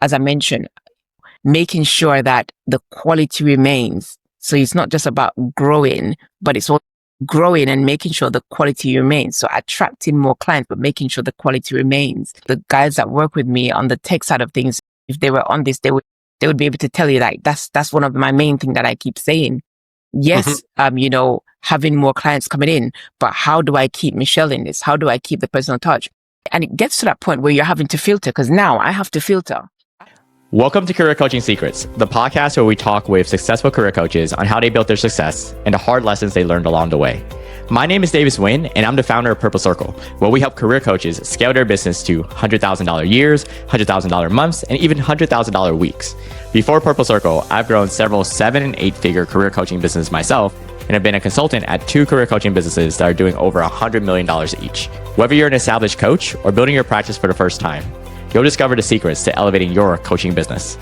as I mentioned, making sure that the quality remains. So it's not just about growing, but it's all growing and making sure the quality remains. So attracting more clients, but making sure the quality remains. The guys that work with me on the tech side of things, if they were on this, they would be able to tell you like that's one of my main things that I keep saying. Yes, having more clients coming in, but how do I keep Michelle in this? How do I keep the personal touch? And it gets to that point where you're having to filter, because now I have to filter. Welcome to Career Coaching Secrets, the podcast where we talk with successful career coaches on how they built their success and the hard lessons they learned along the way. My name is Davis Nguyen, and I'm the founder of Purple Circle, where we help career coaches scale their business to $100,000 years, $100,000 months, and even $100,000 weeks. Before Purple Circle, I've grown several 7- and 8-figure career coaching businesses myself, and have been a consultant at 2 career coaching businesses that are doing over $100 million each. Whether you're an established coach or building your practice for the first time, you'll discover the secrets to elevating your coaching business.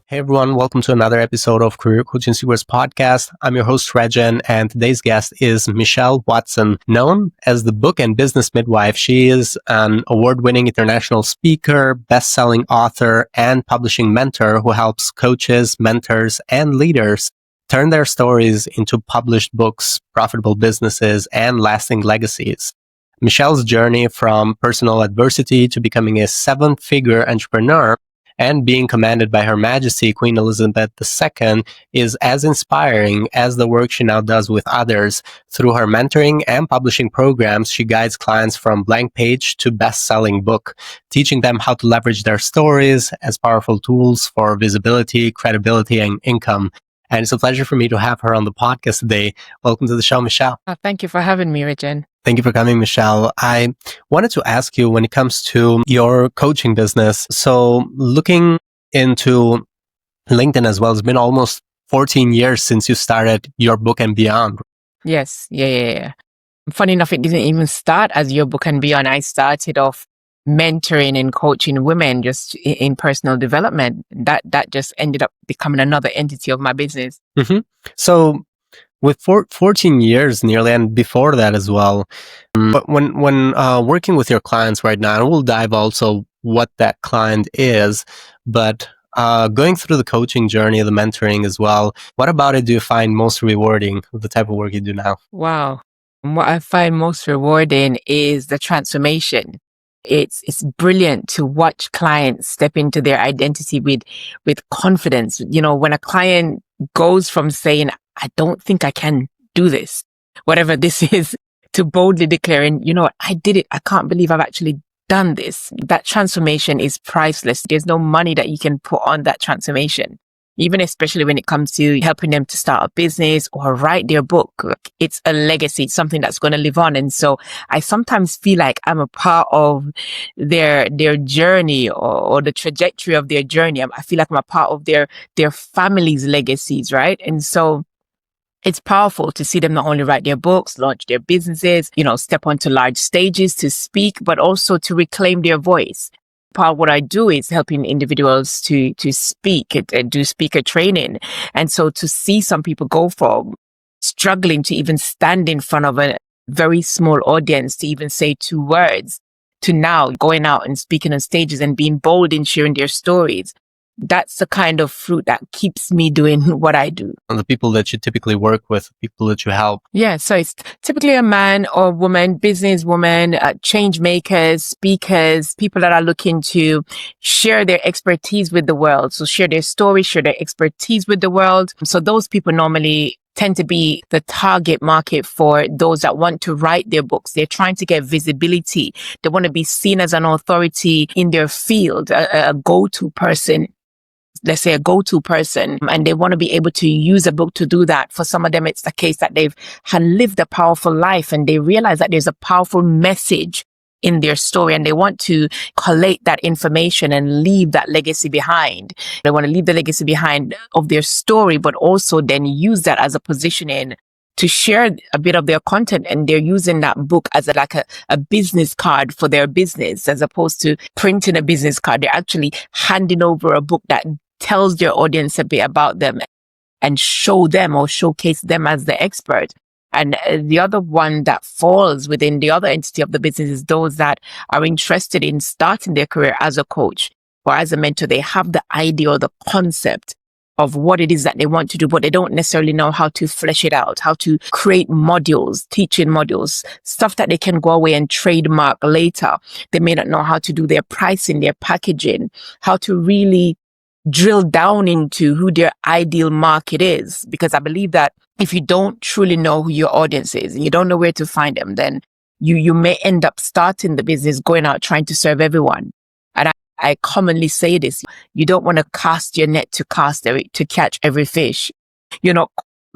Hey everyone, welcome to another episode of Career Coaching Secrets Podcast. I'm your host, Rexhen, and today's guest is Michelle Watson. Known as the book and business midwife, she is an award-winning international speaker, best-selling author, and publishing mentor who helps coaches, mentors, and leaders turn their stories into published books, profitable businesses, and lasting legacies. Michelle's journey from personal adversity to becoming a 7-figure entrepreneur and being commanded by Her Majesty Queen Elizabeth II is as inspiring as the work she now does with others. Through her mentoring and publishing programs, she guides clients from blank page to best-selling book, teaching them how to leverage their stories as powerful tools for visibility, credibility, and income. And it's a pleasure for me to have her on the podcast today. Welcome to the show, Michelle. Thank you for having me, Rexhen. Thank you for coming, Michelle. I wanted to ask you when it comes to your coaching business. So looking into LinkedIn as well, it's been almost 14 years since you started Your Book and Beyond. Yes. Yeah. Funny enough, it didn't even start as Your Book and Beyond. I started off mentoring and coaching women just in personal development. That just ended up becoming another entity of my business. Mm-hmm. So with 14 years nearly, and before that as well, but when working with your clients right now, and we'll dive also what that client is, but going through the coaching journey, the mentoring as well, what about it do you find most rewarding, the type of work you do now? Wow. What I find most rewarding is the transformation. It's brilliant to watch clients step into their identity with confidence. You know, when a client goes from saying, I don't think I can do this, whatever this is, to boldly declaring, you know what, I did it. I can't believe I've actually done this. That transformation is priceless. There's no money that you can put on that transformation. Even especially when it comes to helping them to start a business or write their book. It's a legacy, it's something that's going to live on. And so I sometimes feel like I'm a part of their journey or the trajectory of their journey. I feel like I'm a part of their family's legacies, right? And so it's powerful to see them not only write their books, launch their businesses, step onto large stages to speak, but also to reclaim their voice. Part of what I do is helping individuals to speak and do speaker training. And so to see some people go from struggling to even stand in front of a very small audience to even say 2 words, to now going out and speaking on stages and being bold in sharing their stories. That's the kind of fruit that keeps me doing what I do. And the people that you typically work with, people that you help. Yeah, so it's typically a man or woman, businesswoman, change makers, speakers, people that are looking to share their expertise with the world. So share their story, share their expertise with the world. So those people normally tend to be the target market for those that want to write their books. They're trying to get visibility. They want to be seen as an authority in their field, a go-to person. Let's say a go-to person, and they want to be able to use a book to do that. For some of them, it's the case that they've had lived a powerful life and they realize that there's a powerful message in their story and they want to collate that information and leave that legacy behind. They want to leave the legacy behind of their story, but also then use that as a positioning to share a bit of their content, and they're using that book as a business card for their business, as opposed to printing a business card. They're actually handing over a book that tells their audience a bit about them and show them or showcase them as the expert. And the other one that falls within the other entity of the business is those that are interested in starting their career as a coach. or as a mentor, they have the idea or the concept of what it is that they want to do, but they don't necessarily know how to flesh it out, how to create modules, teaching modules, stuff that they can go away and trademark later. They may not know how to do their pricing, their packaging, how to really drill down into who their ideal market is. Because I believe that if you don't truly know who your audience is and you don't know where to find them, then you may end up starting the business, going out trying to serve everyone. And I commonly say this: you don't want to cast your net to catch every fish. You're not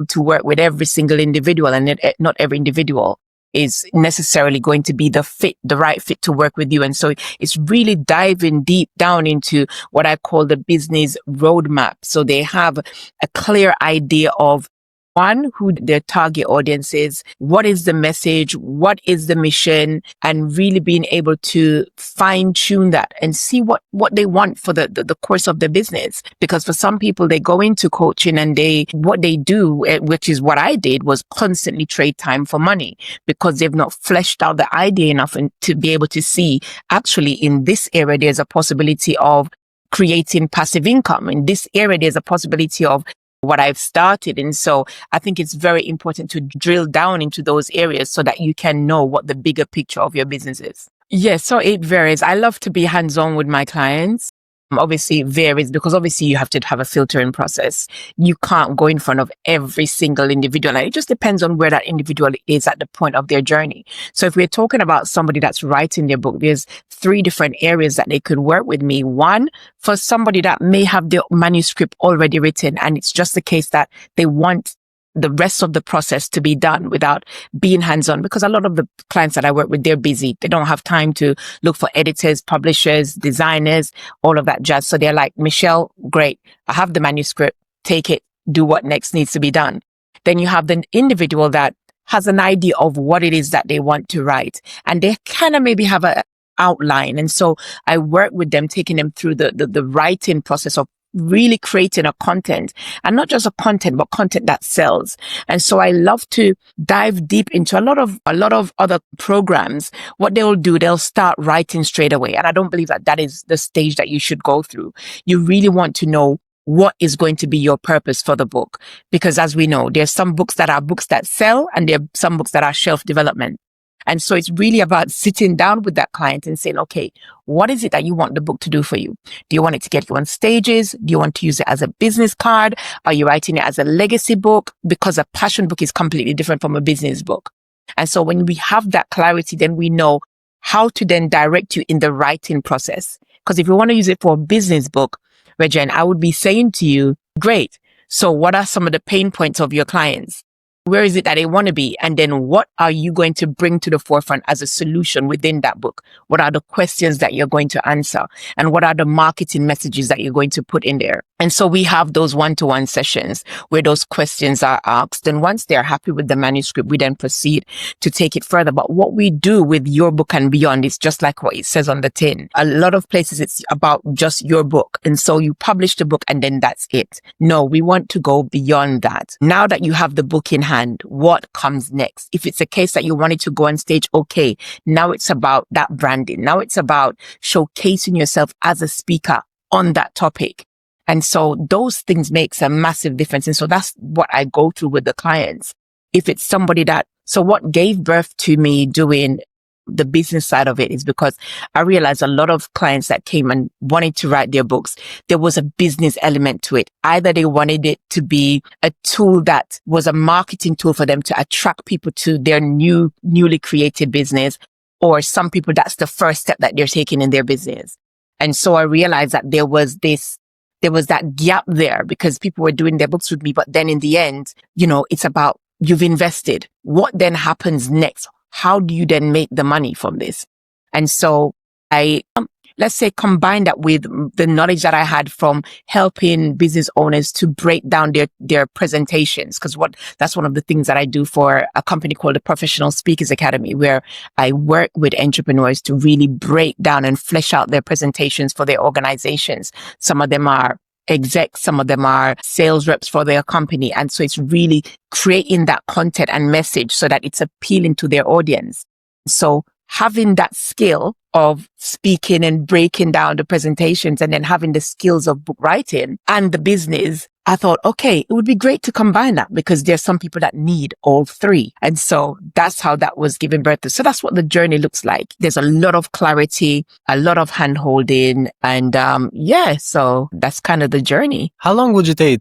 to work with every single individual, and not every individual is necessarily going to be the right fit to work with you. And so it's really diving deep down into what I call the business roadmap. So they have a clear idea of, one, who their target audience is, what is the message, what is the mission, and really being able to fine tune that and see what they want for the course of their business. Because for some people, they go into coaching and what they do, which is what I did, was constantly trade time for money, because they've not fleshed out the idea enough and to be able to see, actually, in this area, there's a possibility of creating passive income. In this area, there's a possibility of what I've started. And so I think it's very important to drill down into those areas so that you can know what the bigger picture of your business is. Yes, so it varies. I love to be hands-on with my clients. Obviously, it varies because obviously you have to have a filtering process. You can't go in front of every single individual. And it just depends on where that individual is at the point of their journey. So if we're talking about somebody that's writing their book, there's 3 different areas that they could work with me. One, for somebody that may have their manuscript already written, and it's just the case that they want the rest of the process to be done without being hands-on, because a lot of the clients that I work with, they're busy. They don't have time to look for editors, publishers, designers, all of that jazz. So they're like, Michelle, great. I have the manuscript. Take it. Do what next needs to be done. Then you have the individual that has an idea of what it is that they want to write, and they kind of maybe have a outline. And so I work with them, taking them through the writing process of really creating a content, and not just a content, but content that sells. And so I love to dive deep into a lot of other programs. What they'll do, they'll start writing straight away. And I don't believe that is the stage that you should go through. You really want to know what is going to be your purpose for the book. Because as we know, there's some books that are books that sell, and there are some books that are shelf development. And so it's really about sitting down with that client and saying, okay, what is it that you want the book to do for you? Do you want it to get you on stages? Do you want to use it as a business card? Are you writing it as a legacy book? Because a passion book is completely different from a business book. And so when we have that clarity, then we know how to then direct you in the writing process. Because if you want to use it for a business book, Rexhen, I would be saying to you, great. So what are some of the pain points of your clients? Where is it that they want to be? And then what are you going to bring to the forefront as a solution within that book? What are the questions that you're going to answer? And what are the marketing messages that you're going to put in there? And so we have those one-to-one sessions where those questions are asked. And once they're happy with the manuscript, we then proceed to take it further. But what we do with Your Book and Beyond is just like what it says on the tin. A lot of places it's about just your book. And so you publish the book and then that's it. No, we want to go beyond that. Now that you have the book in hand, what comes next? If it's a case that you wanted to go on stage, okay, now it's about that branding. Now it's about showcasing yourself as a speaker on that topic. And so those things makes a massive difference. And so that's what I go through with the clients. If it's somebody so what gave birth to me doing the business side of it is because I realized a lot of clients that came and wanted to write their books, there was a business element to it. Either they wanted it to be a tool that was a marketing tool for them to attract people to their newly created business, or some people that's the first step that they're taking in their business. And so I realized that there was that gap there because people were doing their books with me. But then in the end, it's about you've invested. What then happens next? How do you then make the money from this? And so I, let's say, combine that with the knowledge that I had from helping business owners to break down their presentations. Because that's one of the things that I do for a company called the Professional Speakers Academy, where I work with entrepreneurs to really break down and flesh out their presentations for their organizations. Some of them are execs, some of them are sales reps for their company. And so it's really creating that content and message so that it's appealing to their audience. So having that skill of speaking and breaking down the presentations and then having the skills of book writing and the business, I thought, okay, it would be great to combine that because there's some people that need all three. And so that's how that was given birth to. So that's what the journey looks like. There's a lot of clarity, a lot of hand holding. And so that's kind of the journey. How long would you say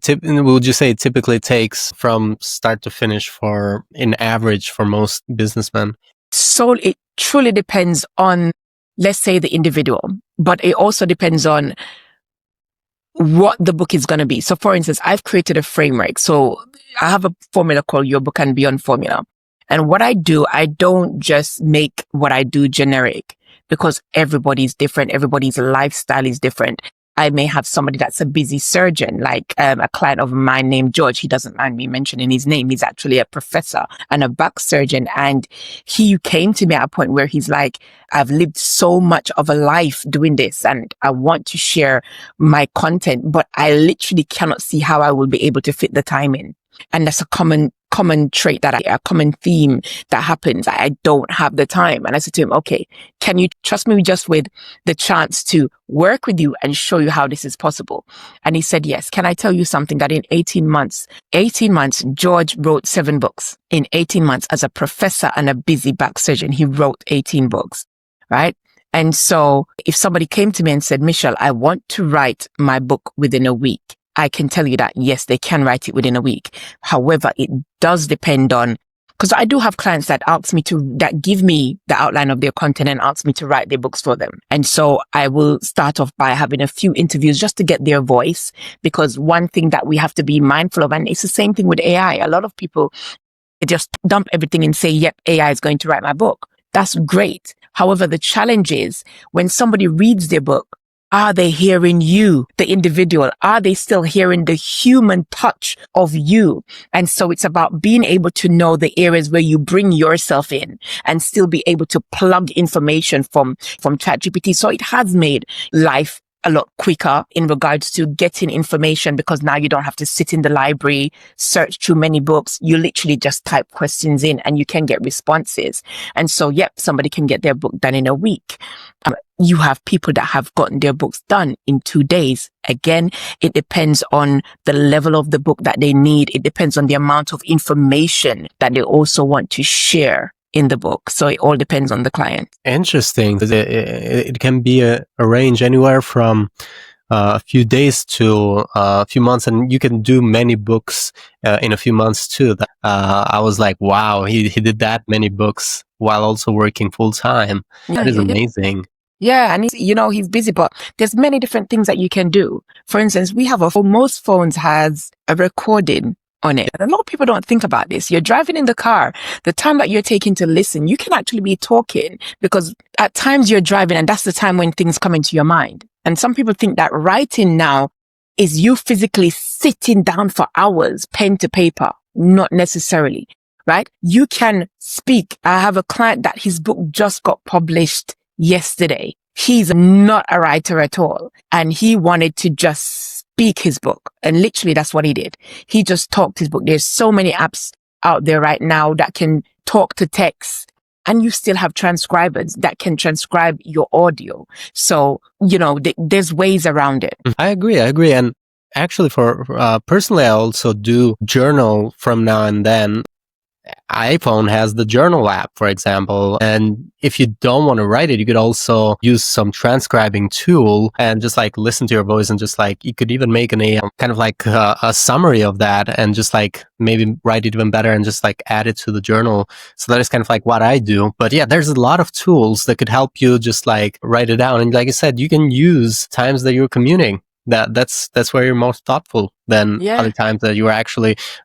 it typically takes from start to finish for in average for most businessmen? So it truly depends on, let's say, the individual, but it also depends on what the book is going to be. So for instance, I've created a framework. So I have a formula called Your Book Can Beyond Formula. And what I do, I don't just make what I do generic because everybody's different. Everybody's lifestyle is different. I may have somebody that's a busy surgeon, like a client of mine named George. He doesn't mind me mentioning his name. He's actually a professor and a back surgeon. And he came to me at a point where he's like, I've lived so much of a life doing this and I want to share my content, but I literally cannot see how I will be able to fit the time in. And that's a common trait a common theme that happens. I don't have the time. And I said to him, okay, can you trust me just with the chance to work with you and show you how this is possible? And he said, yes. Can I tell you something that in 18 months, George wrote 7 books. In 18 months as a professor and a busy back surgeon, he wrote 18 books, right? And so if somebody came to me and said, Michelle, I want to write my book within a week, I can tell you that, yes, they can write it within a week. However, it does depend on, because I do have clients that that give me the outline of their content and ask me to write their books for them. And so I will start off by having a few interviews just to get their voice, because one thing that we have to be mindful of, and it's the same thing with AI. A lot of people just dump everything and say, yep, AI is going to write my book. That's great. However, the challenge is when somebody reads their book, are they hearing you, the individual? Are they still hearing the human touch of you? And so it's about being able to know the areas where you bring yourself in and still be able to plug information from ChatGPT. So it has made life a lot quicker in regards to getting information, because now you don't have to sit in the library, search through many books. You literally just type questions in and you can get responses. And so, yep, somebody can get their book done in a week. You have people that have gotten their books done in 2 days. Again, it depends on the level of the book that they need. It depends on the amount of information that they also want to share in the book. So it all depends on the client. Interesting. It can be a range anywhere from a few days to a few months, and you can do many books in a few months too. I was like, wow, he did that many books while also working full time. That is amazing. Yeah, and he's busy, but there's many different things that you can do. For instance, we have most phones has a recording on it. And a lot of people don't think about this. You're driving in the car, the time that you're taking to listen, you can actually be talking, because at times you're driving and that's the time when things come into your mind. And some people think that writing now is you physically sitting down for hours, pen to paper. Not necessarily, right? You can speak. I have a client that his book just got published yesterday. He's not a writer at all. And he wanted to just speak his book. And literally that's what he did. He just talked his book. There's so many apps out there right now that can talk to text, and you still have transcribers that can transcribe your audio. So, there's ways around it. I agree. And actually for personally, I also do journal from now and then. iPhone has the journal app, for example. And if you don't want to write it, you could also use some transcribing tool and just like listen to your voice, and just like you could even make kind of like a summary of that, and just like maybe write it even better and just like add it to the journal. So that is kind of like what I do. But yeah, there's a lot of tools that could help you just like write it down. And like I said, you can use times that you're commuting. That's where you're most thoughtful than other times that you are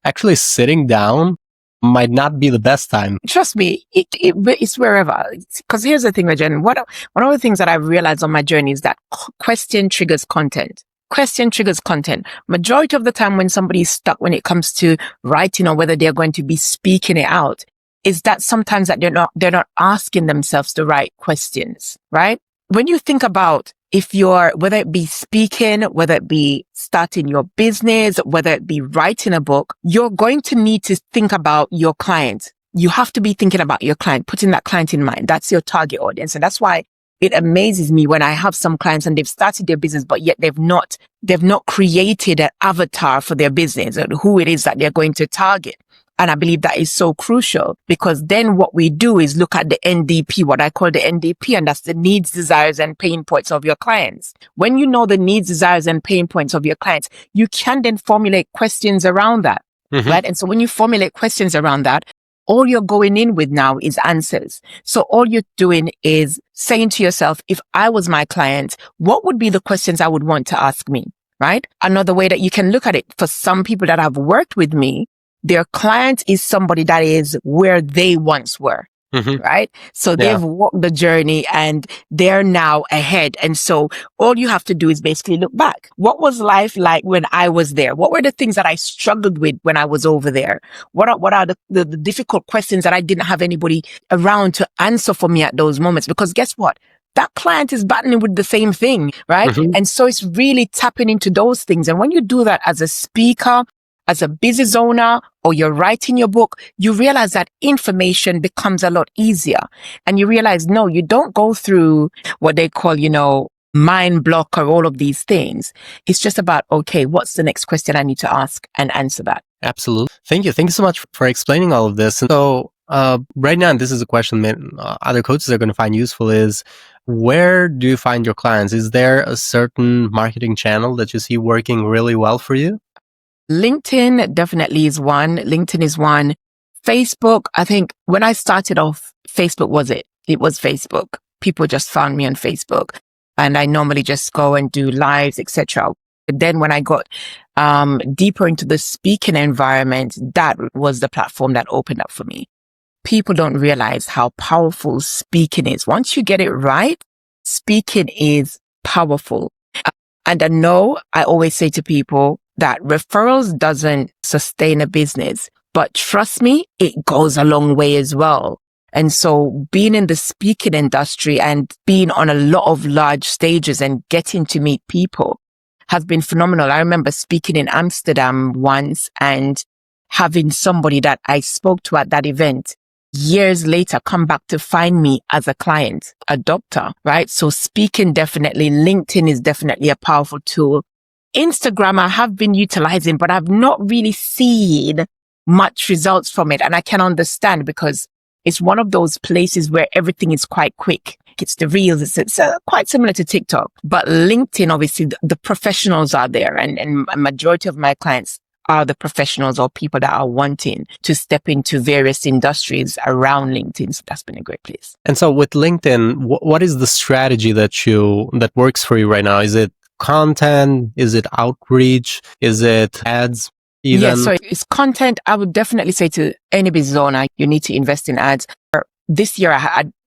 actually sitting down. Might not be the best time. Trust me, it's wherever. Because here's the thing, Rexhen. One of the things that I've realized on my journey is that question triggers content. Question triggers content. Majority of the time when somebody's stuck when it comes to writing or whether they're going to be speaking it out, is that sometimes that they're not asking themselves the right questions, right? When you think about whether it be speaking, whether it be starting your business, whether it be writing a book, you're going to need to think about your client. You have to be thinking about your client, putting that client in mind. That's your target audience. And that's why it amazes me when I have some clients and they've started their business, but yet they've not created an avatar for their business and who it is that they're going to target. And I believe that is so crucial, because then what we do is look at the NDP, what I call the NDP, and that's the needs, desires, and pain points of your clients. When you know the needs, desires, and pain points of your clients, you can then formulate questions around that, right? And so when you formulate questions around that, all you're going in with now is answers. So all you're doing is saying to yourself, if I was my client, what would be the questions I would want to ask me, right? Another way that you can look at it, for some people that have worked with me, their client is somebody that is where they once were, right? So they've walked the journey and they're now ahead. And so all you have to do is basically look back. What was life like when I was there? What were the things that I struggled with when I was over there? What are the difficult questions that I didn't have anybody around to answer for me at those moments? Because guess what? That client is battling with the same thing, right? And so it's really tapping into those things. And when you do that as a speaker, as a business owner, or you're writing your book, you realize that information becomes a lot easier. And you realize, no, you don't go through what they call, mind block or all of these things. It's just about, okay, what's the next question I need to ask and answer that? Absolutely. Thank you. Thank you so much for explaining all of this. And so right now, and this is a question that other coaches are going to find useful, is where do you find your clients? Is there a certain marketing channel that you see working really well for you? LinkedIn definitely is one. LinkedIn is one. Facebook, I think when I started off, Facebook was it. It was Facebook. People just found me on Facebook, and I normally just go and do lives, etc. But then when I got deeper into the speaking environment, that was the platform that opened up for me. People don't realize how powerful speaking is. Once you get it right, speaking is powerful. And I know I always say to people that referrals doesn't sustain a business, but trust me, it goes a long way as well. And so being in the speaking industry and being on a lot of large stages and getting to meet people has been phenomenal. I remember speaking in Amsterdam once and having somebody that I spoke to at that event years later come back to find me as a client, a doctor, right? So speaking definitely, LinkedIn is definitely a powerful tool. Instagram I have been utilizing, but I've not really seen much results from it. And I can understand, because it's one of those places where everything is quite quick. It's the reels. It's quite similar to TikTok. But LinkedIn, obviously, the professionals are there. And a majority of my clients are the professionals or people that are wanting to step into various industries around LinkedIn. So that's been a great place. And so with LinkedIn, what is the strategy that works for you right now? Is it content? Is it outreach? Is it ads? Even? Yeah, so it's content. I would definitely say to any business owner, you need to invest in ads. This year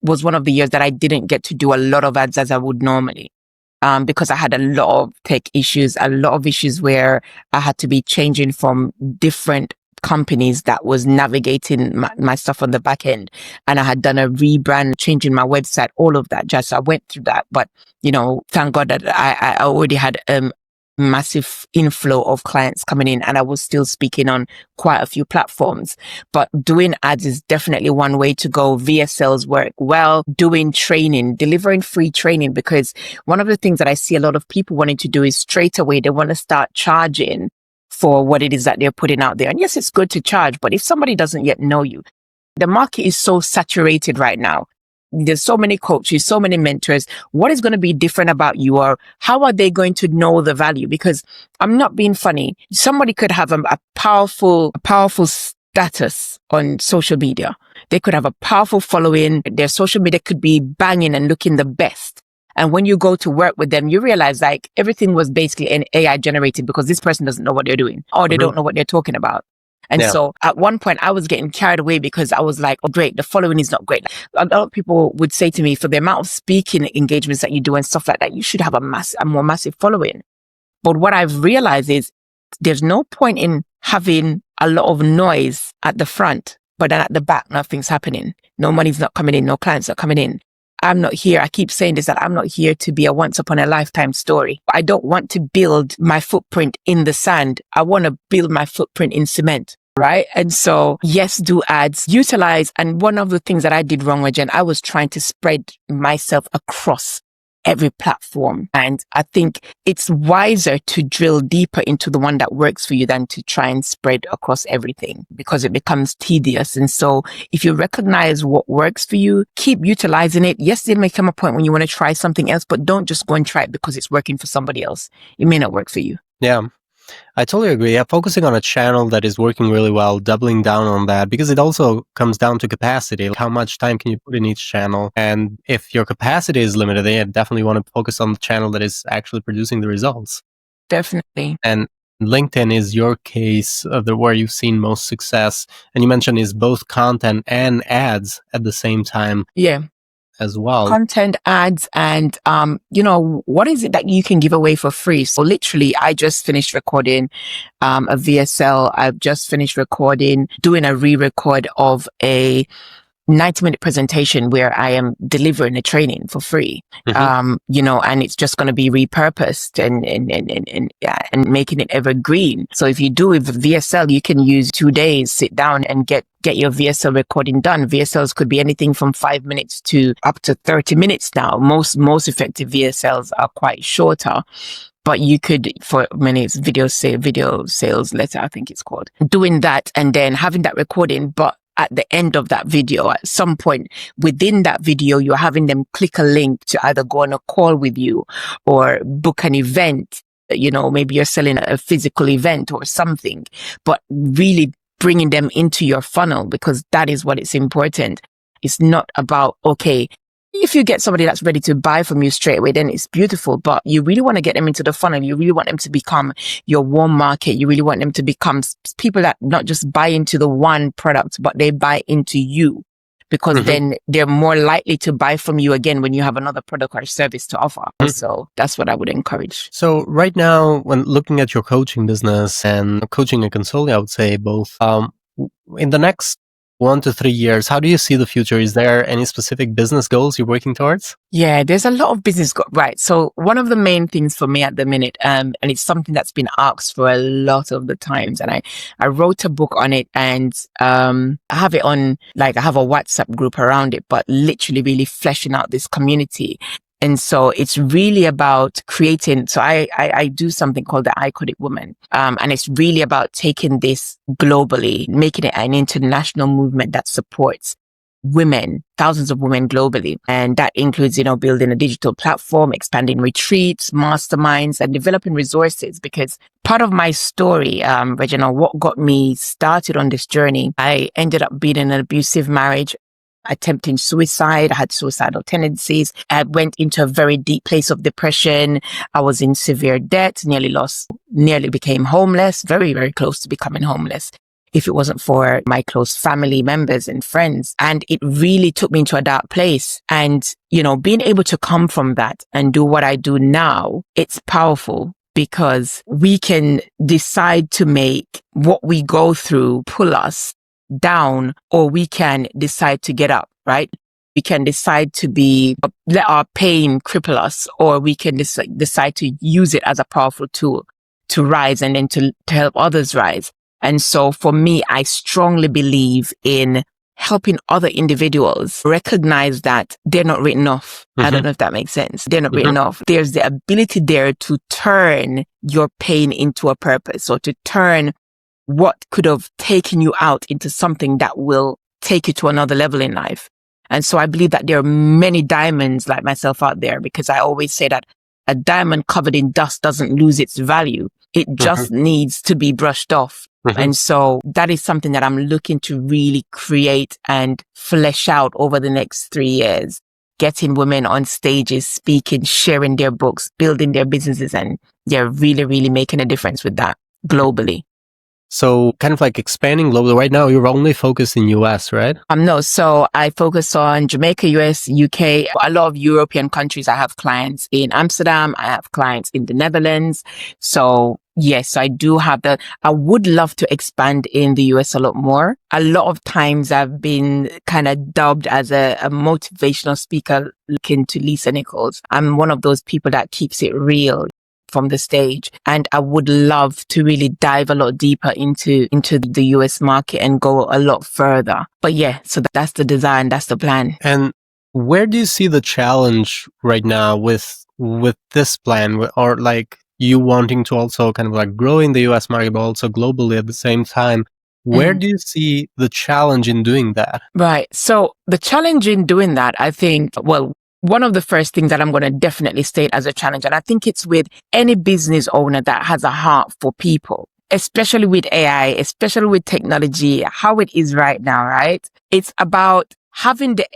was one of the years that I didn't get to do a lot of ads as I would normally. Because I had a lot of tech issues, a lot of issues where I had to be changing from different companies that was navigating my stuff on the back end. And I had done a rebrand, changing my website, all of that. Just I went through that. But, thank God that I already had massive inflow of clients coming in, and I was still speaking on quite a few platforms. But doing ads is definitely one way to go. VSLs work well. Doing training, delivering free training, because one of the things that I see a lot of people wanting to do is straight away they want to start charging for what it is that they're putting out there. And yes, it's good to charge, but if somebody doesn't yet know you, the market is so saturated right now. There's so many coaches, so many mentors. What is going to be different about you, or how are they going to know the value? Because I'm not being funny. Somebody could have a powerful status on social media. They could have a powerful following. Their social media could be banging and looking the best. And when you go to work with them, you realize like everything was basically an AI generated, because this person doesn't know what they're doing, or they don't know what they're talking about. And so at one point I was getting carried away, because I was like, oh, great, the following is not great. A lot of people would say to me, for the amount of speaking engagements that you do and stuff like that, you should have a more massive following. But what I've realized is there's no point in having a lot of noise at the front, but then at the back, nothing's happening. No money's not coming in. No clients are coming in. I'm not here. I keep saying this, that I'm not here to be a once upon a lifetime story. I don't want to build my footprint in the sand. I want to build my footprint in cement. right? And so, yes, do ads, utilize. And one of the things that I did wrong, Rexhen, I was trying to spread myself across every platform. And I think it's wiser to drill deeper into the one that works for you than to try and spread across everything, because it becomes tedious. And so if you recognize what works for you, keep utilizing it. Yes, there may come a point when you want to try something else, but don't just go and try it because it's working for somebody else. It may not work for you. Yeah. I totally agree. Yeah, focusing on a channel that is working really well, doubling down on that, because it also comes down to capacity. How much time can you put in each channel? And if your capacity is limited, then you definitely want to focus on the channel that is actually producing the results. Definitely. And LinkedIn is your case where you've seen most success. And you mentioned is both content and ads at the same time. Yeah. As well. Content, ads, and, what is it that you can give away for free? So literally, I just finished recording, a VSL. I've just finished doing a re-record of a 90-minute presentation where I am delivering a training for free. Mm-hmm. And it's just going to be repurposed and making it evergreen. So if you do with VSL, you can use 2 days, sit down and get your VSL recording done. VSLs could be anything from 5 minutes to up to 30 minutes now. Most effective VSLs are quite shorter. But you could, for minutes, video sales letter, I think it's called, doing that and then having that recording. But at the end of that video, at some point within that video, you're having them click a link to either go on a call with you or book an event. Maybe you're selling a physical event or something, but really bringing them into your funnel, because that is what is important. It's not about, okay, if you get somebody that's ready to buy from you straight away, then it's beautiful, but you really want to get them into the funnel. You really want them to become your warm market. You really want them to become people that not just buy into the one product, but they buy into you, because then they're more likely to buy from you again when you have another product or service to offer. So that's what I would encourage. So right now, when looking at your coaching business and coaching and consulting, I would say both, in the next 1 to 3 years, how do you see the future? Is there any specific business goals you're working towards? Yeah, there's a lot of business right. So one of the main things for me at the minute, and it's something that's been asked for a lot of the times, and I wrote a book on it, and I have it on, I have a WhatsApp group around it, but literally really fleshing out this community. And so it's really about creating. So I do something called the Iconic Woman. And it's really about taking this globally, making it an international movement that supports women, thousands of women globally. And that includes, building a digital platform, expanding retreats, masterminds, and developing resources. Because part of my story, Rexhen, what got me started on this journey, I ended up being in an abusive marriage, attempting suicide. I had suicidal tendencies. I went into a very deep place of depression. I was in severe debt, nearly became homeless, very, very close to becoming homeless, if it wasn't for my close family members and friends. And it really took me into a dark place. And, being able to come from that and do what I do now, it's powerful, because we can decide to make what we go through pull us down, or we can decide to get up, right? We can decide to let our pain cripple us, or we can decide to use it as a powerful tool to rise and then to help others rise. And so for me, I strongly believe in helping other individuals recognize that they're not written off. I don't know if that makes sense. They're not written off. There's the ability there to turn your pain into a purpose, or to turn what could have taken you out into something that will take you to another level in life. And so I believe that there are many diamonds like myself out there, because I always say that a diamond covered in dust doesn't lose its value. It just needs to be brushed off. And so that is something that I'm looking to really create and flesh out over the next 3 years, getting women on stages, speaking, sharing their books, building their businesses, and they're really, really making a difference with that globally. So kind of like expanding globally. Right now, you're only focused in US, right? No. So I focus on Jamaica, US, UK, a lot of European countries. I have clients in Amsterdam. I have clients in the Netherlands. So yes, I do have that. I would love to expand in the US a lot more. A lot of times I've been kind of dubbed as a motivational speaker looking to Lisa Nichols. I'm one of those people that keeps it real. from the stage. And I would love to really dive a lot deeper into the US market and go a lot further. But yeah, so that's the design, that's the plan. And where do you see the challenge right now with this plan, or like you wanting to also kind of like grow in the US market, but also globally at the same time? Where do you see the challenge in doing that? Right. So the challenge in doing that, I think, well, one of the first things that I'm going to definitely state as a challenge, and I think it's with any business owner that has a heart for people, especially with AI, especially with technology, how it is right now, right? It's about having the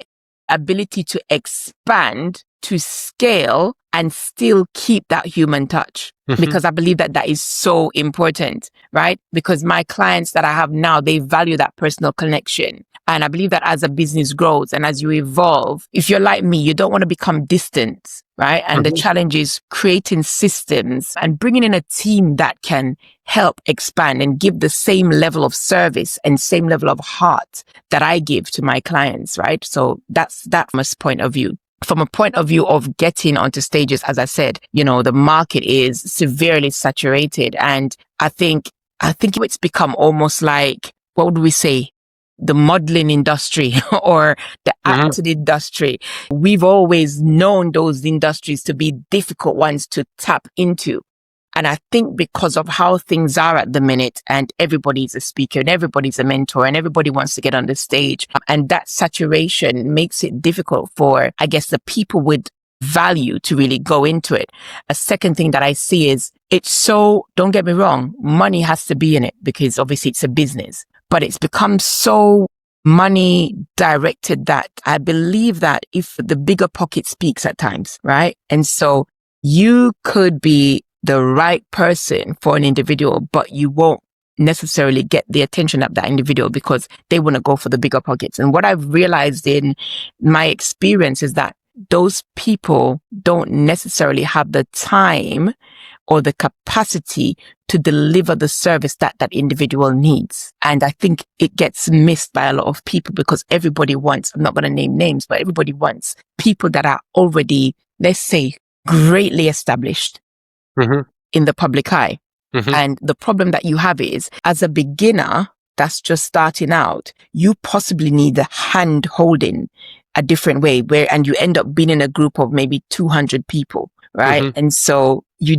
ability to expand, to scale, and still keep that human touch. Because I believe that that is so important, right? Because my clients that I have now, they value that personal connection. And I believe that as a business grows and as you evolve, if you're like me, you don't want to become distant, right? And the challenge is creating systems and bringing in a team that can help expand and give the same level of service and same level of heart that I give to my clients, right? So that's that from a point of view. From a point of view of getting onto stages, as I said, the market is severely saturated. And I think it's become almost like, what would we say? The modeling industry or the acting industry. We've always known those industries to be difficult ones to tap into. And I think because of how things are at the minute, and everybody's a speaker and everybody's a mentor and everybody wants to get on the stage, and that saturation makes it difficult for, I guess, the people with value to really go into it. A second thing that I see is don't get me wrong, money has to be in it because obviously it's a business, but it's become so money directed that I believe that if the bigger pocket speaks at times, right? And so you could be the right person for an individual, but you won't necessarily get the attention of that individual because they want to go for the bigger pockets. And what I've realized in my experience is that those people don't necessarily have the time or the capacity to deliver the service that that individual needs. And I think it gets missed by a lot of people because everybody wants, I'm not going to name names, but everybody wants people that are already, let's say, greatly established in the public eye. And the problem that you have is, as a beginner that's just starting out, you possibly need a hand holding a different way and you end up being in a group of maybe 200 people, right? And so you're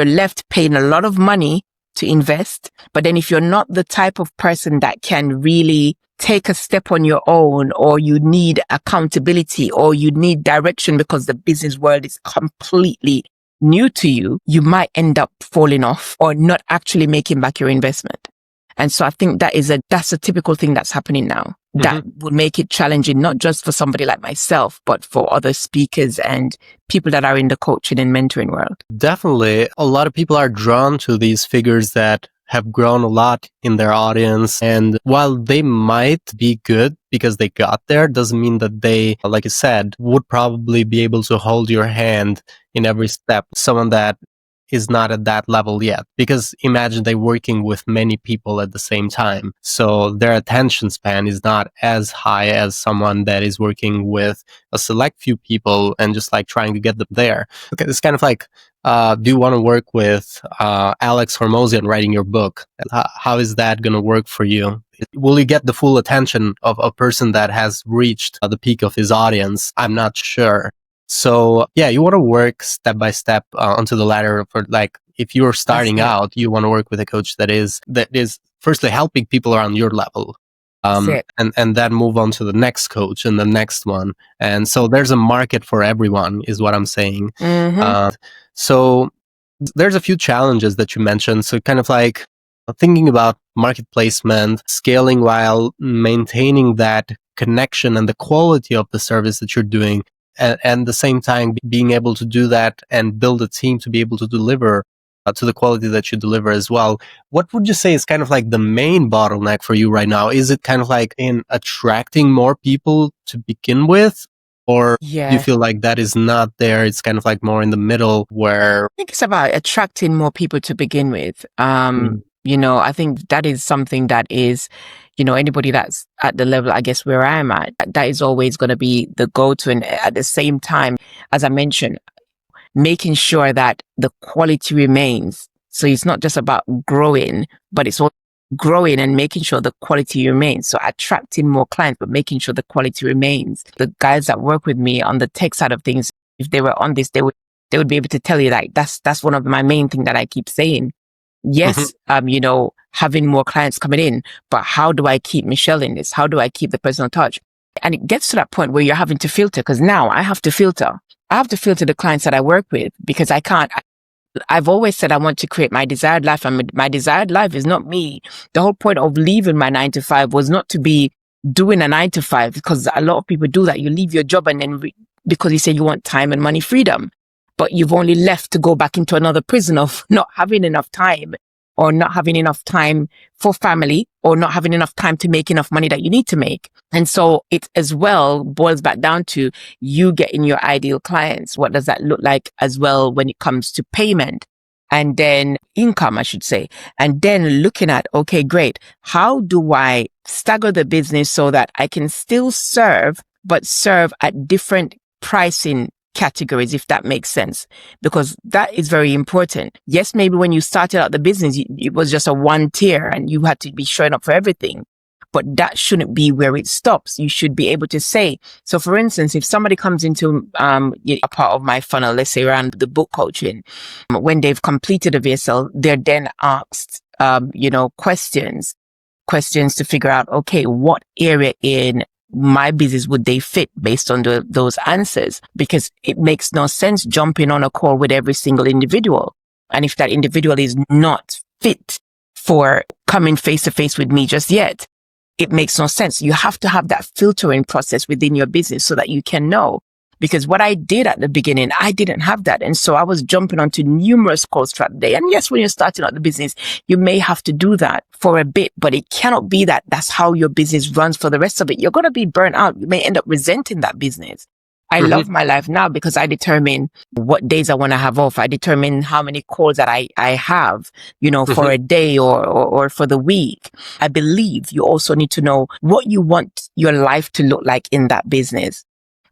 left paying a lot of money to invest. But then if you're not the type of person that can really take a step on your own, or you need accountability, or you need direction because the business world is completely new to you, you might end up falling off or not actually making back your investment. And so I think that's a typical thing that's happening now. That would make it challenging, not just for somebody like myself, but for other speakers and people that are in the coaching and mentoring world. Definitely. A lot of people are drawn to these figures that have grown a lot in their audience. And while they might be good because they got there, doesn't mean that they, like you said, would probably be able to hold your hand in every step. Someone that is not at that level yet, because imagine they're working with many people at the same time. So their attention span is not as high as someone that is working with a select few people and just like trying to get them there. Okay, it's kind of like, do you want to work with Alex Hormozian writing your book? How is that going to work for you? Will you get the full attention of a person that has reached the peak of his audience? I'm not sure. So yeah, you want to work step by step onto the ladder. For like, if you're starting out, you want to work with a coach that is firstly helping people around your level, and then move on to the next coach and the next one. And so there's a market for everyone, is what I'm saying. So there's a few challenges that you mentioned. So kind of like thinking about market placement, scaling while maintaining that connection and the quality of the service that you're doing. And at the same time, being able to do that and build a team to be able to deliver to the quality that you deliver as well. What would you say is kind of like the main bottleneck for you right now? Is it kind of like in attracting more people to begin with? Or do you feel like that is not there? It's kind of like more in the middle where... I think it's about attracting more people to begin with. I think that is something that is, anybody that's at the level, I guess, where I'm at, that is always going to be the go-to. And at the same time, as I mentioned, making sure that the quality remains. So it's not just about growing, but it's all growing and making sure the quality remains. So attracting more clients, but making sure the quality remains. The guys that work with me on the tech side of things, if they were on this, they would be able to tell you that that's one of my main things that I keep saying. Yes, having more clients coming in, but how do I keep Michelle in this? How do I keep the personal touch? And it gets to that point where you're having to filter, because now I have to filter. I have to filter the clients that I work with, because I can't. I've always said I want to create my desired life, and my desired life is not me. The whole point of leaving my 9 to 5 was not to be doing a 9 to 5, because a lot of people do that. You leave your job and then because you say you want time and money freedom, but you've only left to go back into another prison of not having enough time, or not having enough time for family, or not having enough time to make enough money that you need to make. And so it as well boils back down to you getting your ideal clients. What does that look like as well when it comes to payment and then income, I should say, and then looking at, okay, great. How do I stagger the business so that I can still serve, but serve at different pricing categories, if that makes sense, because that is very important. Yes, maybe when you started out the business, it was just a one tier and you had to be showing up for everything, but that shouldn't be where it stops. You should be able to say, so for instance, if somebody comes into a part of my funnel, let's say around the book coaching, when they've completed a VSL, they're then asked, questions to figure out, okay, what area in my business would they fit based on those answers? Because it makes no sense jumping on a call with every single individual. And if that individual is not fit for coming face to face with me just yet, it makes no sense. You have to have that filtering process within your business so that you can know. Because what I did at the beginning, I didn't have that. And so I was jumping onto numerous calls throughout the day. And yes, when you're starting out the business, you may have to do that for a bit, but it cannot be that that's how your business runs for the rest of it. You're going to be burnt out. You may end up resenting that business. I love my life now because I determine what days I want to have off. I determine how many calls that I have, for a day or for the week. I believe you also need to know what you want your life to look like in that business.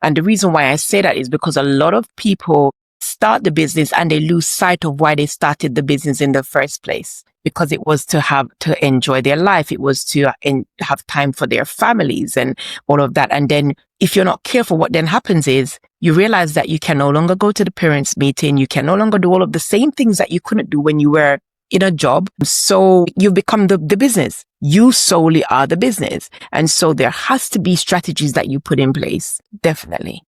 And the reason why I say that is because a lot of people start the business and they lose sight of why they started the business in the first place. Because it was to enjoy their life. It was to have time for their families and all of that. And then if you're not careful, what then happens is you realize that you can no longer go to the parents' meeting. You can no longer do all of the same things that you couldn't do when you were in a job. So you become the business. You solely are the business. And so there has to be strategies that you put in place. Definitely.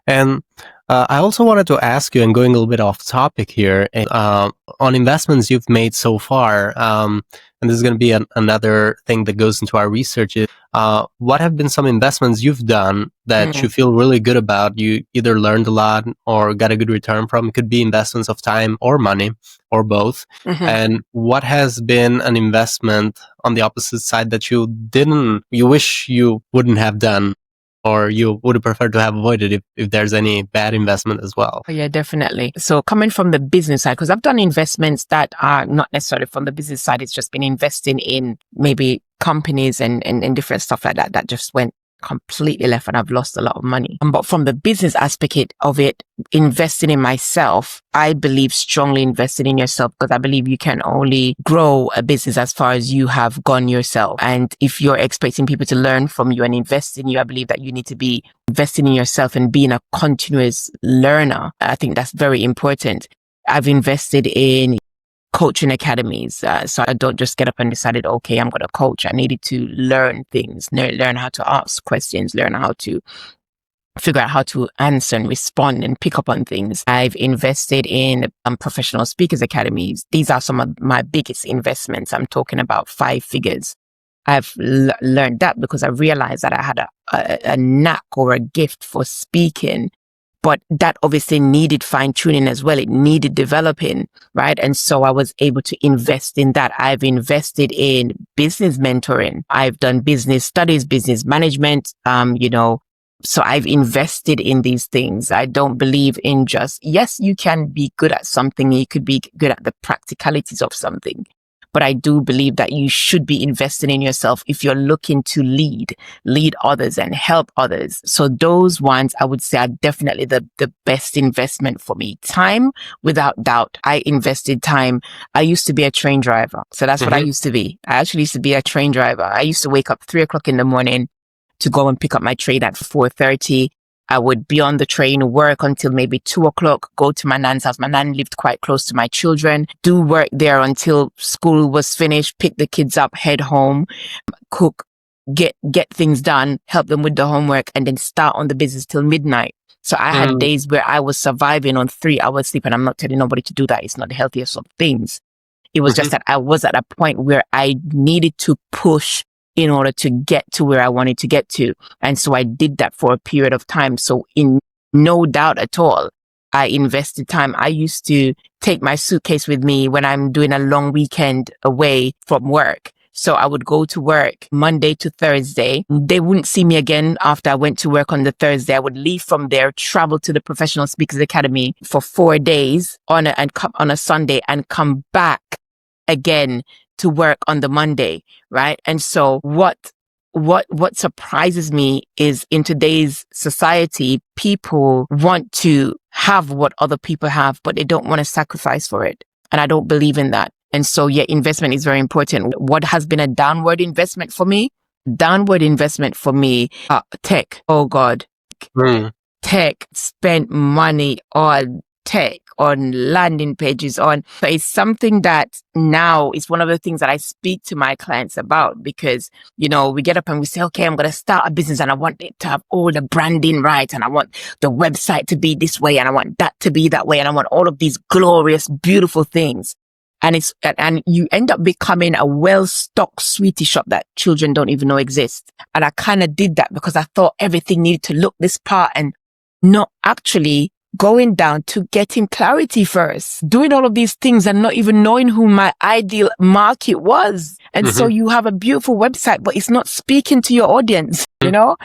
And I also wanted to ask you, and going a little bit off topic here, on investments you've made so far, and this is going to be another thing that goes into our research, is what have been some investments you've done that you feel really good about? You either learned a lot or got a good return from. It could be investments of time or money or both. And what has been an investment on the opposite side that you wish you wouldn't have done? Or you would have preferred to have avoided if there's any bad investment as well? Oh, yeah, definitely. So coming from the business side, because I've done investments that are not necessarily from the business side, it's just been investing in maybe companies and different stuff like that just went completely left and I've lost a lot of money. But from the business aspect of it, investing in myself, I believe strongly investing in yourself, because I believe you can only grow a business as far as you have gone yourself. And if you're expecting people to learn from you and invest in you, I believe that you need to be investing in yourself and being a continuous learner. I think that's very important. I've invested in coaching academies. So I don't just get up and decided, okay, I'm going to coach. I needed to learn things, learn how to ask questions, learn how to figure out how to answer and respond and pick up on things. I've invested in professional speakers academies. These are some of my biggest investments. I'm talking about 5 figures. I've learned that because I realized that I had a knack or a gift for speaking. But that obviously needed fine tuning as well. It needed developing, right? And so I was able to invest in that. I've invested in business mentoring. I've done business studies, business management, so I've invested in these things. I don't believe in just, yes, you can be good at something. You could be good at the practicalities of something. But I do believe that you should be investing in yourself if you're looking to lead others and help others. So those ones I would say are definitely the best investment for me. Time, without doubt. I invested time. I used to be a train driver. So that's what I used to be. I actually used to be a train driver. I used to wake up 3 o'clock in the morning to go and pick up my train at 4:30. I would be on the train, work until maybe 2 o'clock, go to my nan's house. My nan lived quite close to my children, do work there until school was finished, pick the kids up, head home, cook, get things done, help them with the homework, and then start on the business till midnight. So I had days where I was surviving on 3 hours sleep, and I'm not telling nobody to do that. It's not the healthiest of things. It was just that I was at a point where I needed to push in order to get to where I wanted to get to. And so I did that for a period of time. So in no doubt at all, I invested time. I used to take my suitcase with me when I'm doing a long weekend away from work. So I would go to work Monday to Thursday. They wouldn't see me again after I went to work on the Thursday. I would leave from there, travel to the Professional Speakers Academy for 4 days on a Sunday and come back again to work on the Monday, right? And so what surprises me is in today's society, people want to have what other people have, but they don't want to sacrifice for it. And I don't believe in that. And so, yeah, investment is very important. What has been a downward investment for me? Tech. Oh God. Tech. Spent money on tech, on landing pages, so it's something that now is one of the things that I speak to my clients about, because, you know, we get up and we say, okay, I'm going to start a business and I want it to have all the branding right. And I want the website to be this way. And I want that to be that way. And I want all of these glorious, beautiful things. And you end up becoming a well-stocked sweetie shop that children don't even know exists. And I kind of did that because I thought everything needed to look this part and not actually going down to getting clarity first, doing all of these things and not even knowing who my ideal market was. And so you have a beautiful website, but it's not speaking to your audience, you know?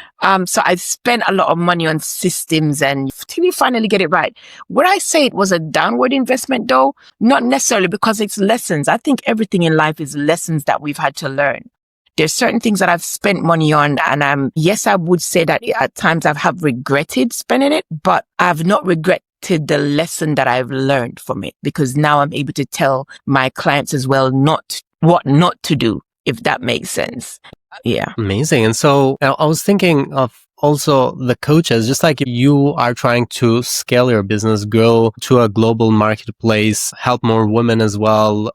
So I've spent a lot of money on systems and till you finally get it right. Would I say it was a downward investment though? Not necessarily, because it's lessons. I think everything in life is lessons that we've had to learn. There's certain things that I've spent money on, and yes, I would say that at times I have regretted spending it, but I've not regretted the lesson that I've learned from it, because now I'm able to tell my clients as well what not to do, if that makes sense. Yeah. Amazing. And so I was thinking of also the coaches, just like you are trying to scale your business, grow to a global marketplace, help more women as well,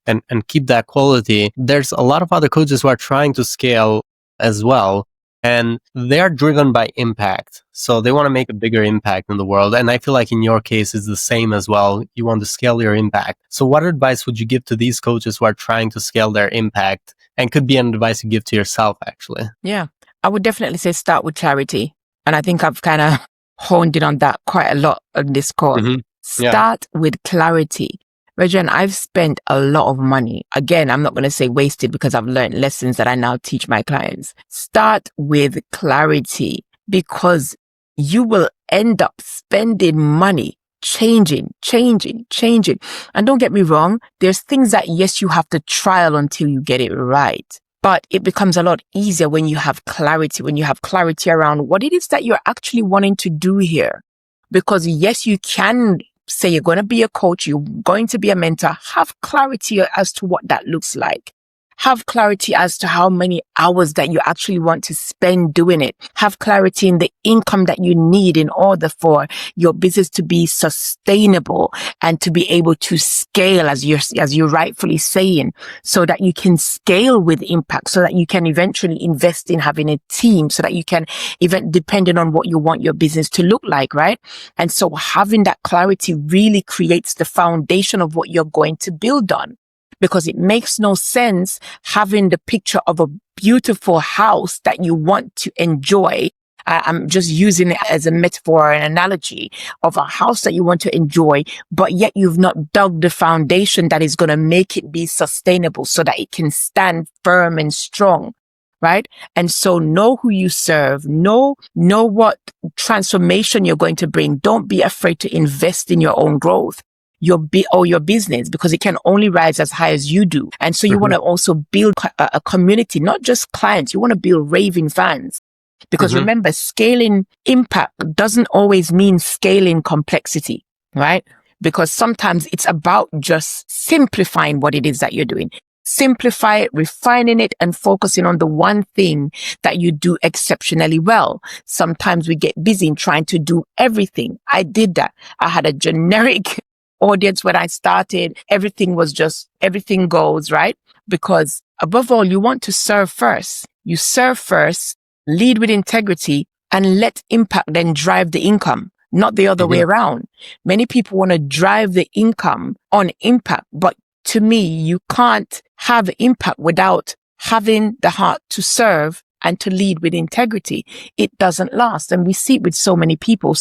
and keep that quality. There's a lot of other coaches who are trying to scale as well, and they're driven by impact. So they want to make a bigger impact in the world. And I feel like in your case, it's the same as well. You want to scale your impact. So what advice would you give to these coaches who are trying to scale their impact, and could be an advice you give to yourself, actually? Yeah, I would definitely say start with clarity. And I think I've kind of honed in on that quite a lot on this call. Start with clarity. Rexhen, I've spent a lot of money. Again, I'm not going to say wasted, because I've learned lessons that I now teach my clients. Start with clarity, because you will end up spending money changing. And don't get me wrong, there's things that, yes, you have to trial until you get it right. But it becomes a lot easier when you have clarity around what it is that you're actually wanting to do here. Because yes, you can say you're going to be a coach, you're going to be a mentor, have clarity as to what that looks like. Have clarity as to how many hours that you actually want to spend doing it. Have clarity in the income that you need in order for your business to be sustainable and to be able to scale, as you're rightfully saying, so that you can scale with impact, so that you can eventually invest in having a team, so that you can, even depending on what you want your business to look like, right? And so having that clarity really creates the foundation of what you're going to build on. Because it makes no sense having the picture of a beautiful house that you want to enjoy. I'm just using it as a metaphor, an analogy of a house that you want to enjoy, but yet you've not dug the foundation that is going to make it be sustainable so that it can stand firm and strong. Right? And so know who you serve, know what transformation you're going to bring. Don't be afraid to invest in your own growth. your business, because it can only rise as high as you do. And so you want to also build a community, not just clients. You want to build raving fans. Because remember, scaling impact doesn't always mean scaling complexity, right? Because sometimes it's about just simplifying what it is that you're doing. Simplify it, refining it, and focusing on the one thing that you do exceptionally well. Sometimes we get busy in trying to do everything. I did that. I had a generic audience when I started. Everything goes, right? Because above all, you want to serve first. You serve first, lead with integrity, and let impact then drive the income, not the other way around. Many people want to drive the income on impact, but to me, you can't have impact without having the heart to serve and to lead with integrity. It doesn't last. And we see it with so many people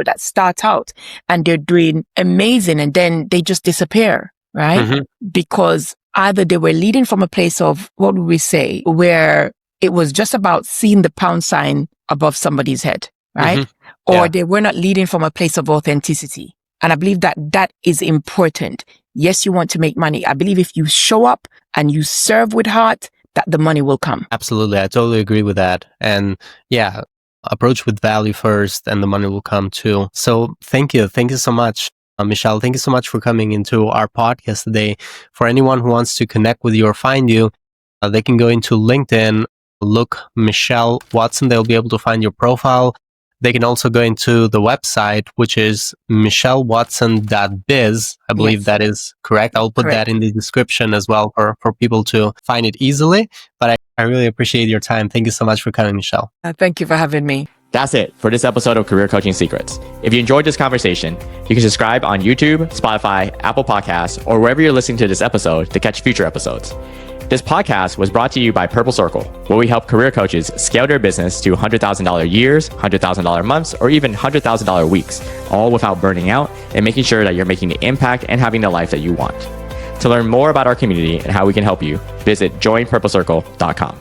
that start out and they're doing amazing and then they just disappear, right? Because either they were leading from a place of, what would we say, where it was just about seeing the pound sign above somebody's head, right? Or they were not leading from a place of authenticity. And I believe that is important. Yes, you want to make money. I believe if you show up and you serve with heart, that the money will come. Absolutely. I totally agree with that. And yeah, approach with value first and the money will come too. So thank you. Thank you so much, Michelle. Thank you so much for coming into our podcast today. For anyone who wants to connect with you or find you, they can go into LinkedIn, look Michelle Watson. They'll be able to find your profile. They can also go into the website, which is michellewatson.biz. I believe that is correct. I'll put that in the description as well for people to find it easily. But I really appreciate your time. Thank you so much for coming, Michelle. Thank you for having me. That's it for this episode of Career Coaching Secrets. If you enjoyed this conversation, you can subscribe on YouTube, Spotify, Apple Podcasts, or wherever you're listening to this episode to catch future episodes. This podcast was brought to you by Purple Circle, where we help career coaches scale their business to $100,000 years, $100,000 months, or even $100,000 weeks, all without burning out and making sure that you're making the impact and having the life that you want. To learn more about our community and how we can help you, visit joinpurplecircle.com.